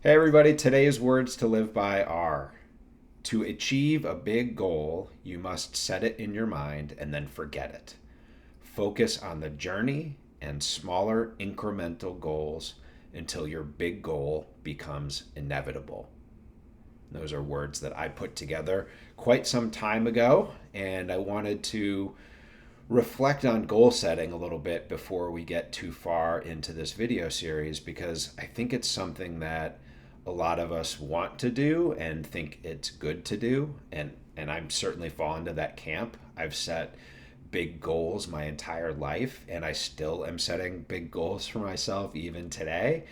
Hey everybody, today's words to live by are: to achieve a big goal, you must set it in your mind and then forget it. Focus on the journey and smaller incremental goals until your big goal becomes inevitable. Those are words that I put together quite some time ago, and I wanted to reflect on goal setting a little bit before we get too far into this video series because I think it's something that a lot of us want to do and think it's good to do, and I'm certainly fall into that camp. I've set big goals my entire life and I still am setting big goals for myself even today,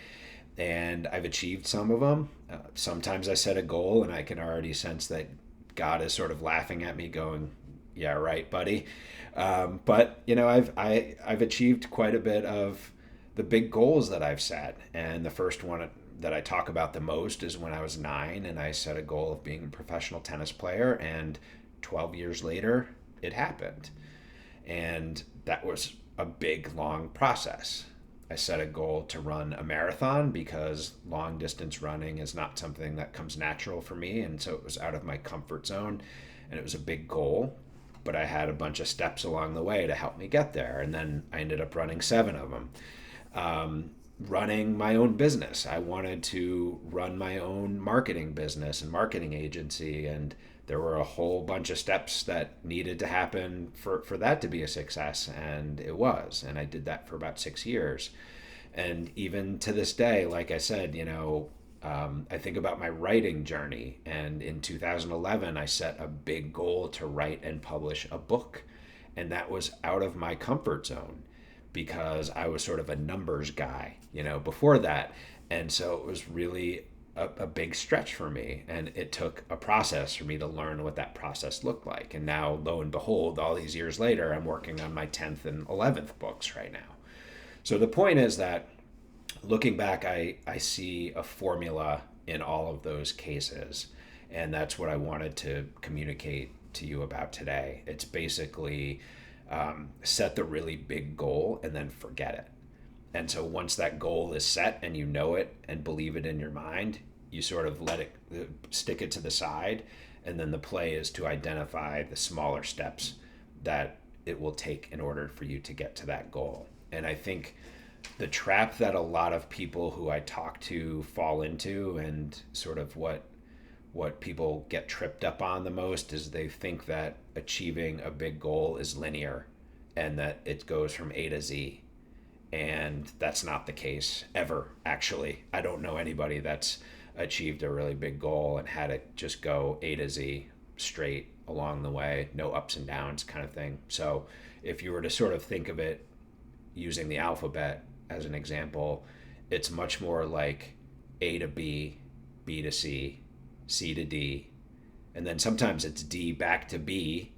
and I've achieved some of them. Sometimes I set a goal and I can already sense that God is sort of laughing at me, going, "Yeah, right, buddy." But I've achieved quite a bit of the big goals that I've set, and the first one that I talk about the most is when I was 9 and I set a goal of being a professional tennis player, and 12 years later, it happened, and that was a big long process. I set a goal to run a marathon because long distance running is not something that comes natural for me. And so it was out of my comfort zone and it was a big goal. But I had a bunch of steps along the way to help me get there. And then I ended up running 7 of them. Running my own business. I wanted to run my own marketing business and marketing agency. And there were a whole bunch of steps that needed to happen for that to be a success. And it was. And I did that for about 6 years. And even to this day, like I said, I think about my writing journey. And in 2011, I set a big goal to write and publish a book. And that was out of my comfort zone because I was sort of a numbers guy, before that. And so it was really a big stretch for me. And it took a process for me to learn what that process looked like. And now, lo and behold, all these years later, I'm working on my 10th and 11th books right now. So the point is that looking back, I see a formula in all of those cases. And that's what I wanted to communicate to you about today. It's basically set the really big goal and then forget it. And so once that goal is set and you know it and believe it in your mind, you sort of let it stick it to the side. And then the play is to identify the smaller steps that it will take in order for you to get to that goal. And I think the trap that a lot of people who I talk to fall into, and sort of what people get tripped up on the most, is they think that achieving a big goal is linear and that it goes from A to Z. And that's not the case ever, actually. I don't know anybody that's achieved a really big goal and had it just go A to Z straight along the way, no ups and downs kind of thing. So if you were to sort of think of it using the alphabet as an example, it's much more like A to B, B to C, C to D, and then sometimes it's D back to B,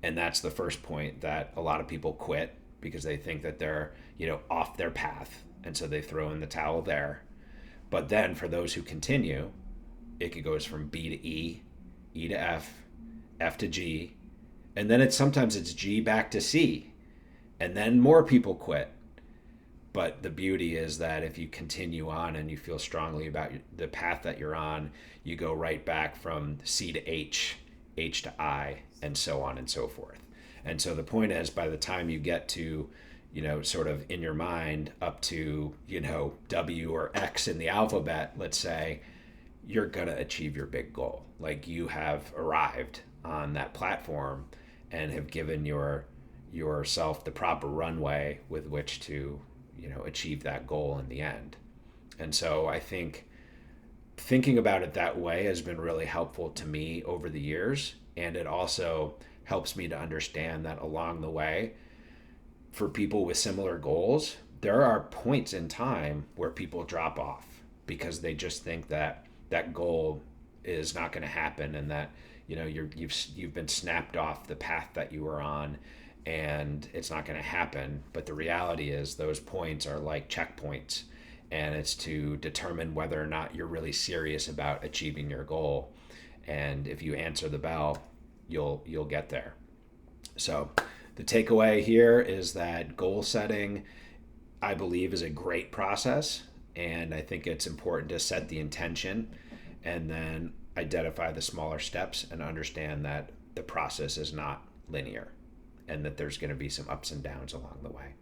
and that's the first point that a lot of people quit because they think that they're, off their path, and so they throw in the towel there. But then for those who continue, it goes from B to E, E to F, F to G, and then sometimes it's G back to C, and then more people quit. But the beauty is that if you continue on and you feel strongly about the path that you're on, you go right back from C to H, H to I, and so on and so forth. And so the point is, by the time you get to, sort of in your mind up to, W or X in the alphabet, let's say, you're going to achieve your big goal. Like, you have arrived on that platform and have given yourself the proper runway with which to achieve that goal in the end. And so I think thinking about it that way has been really helpful to me over the years, and it also helps me to understand that along the way, for people with similar goals, there are points in time where people drop off because they just think that that goal is not going to happen, and that you've been snapped off the path that you were on, and it's not going to happen. But the reality is those points are like checkpoints, and it's to determine whether or not you're really serious about achieving your goal. And if you answer the bell, you'll get there. So the takeaway here is that goal setting, I believe, is a great process, And I think it's important to set the intention and then identify the smaller steps and understand that the process is not linear and that there's going to be some ups and downs along the way.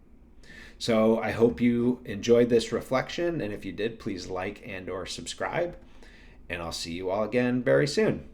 So I hope you enjoyed this reflection. And if you did, please like and or subscribe. And I'll see you all again very soon.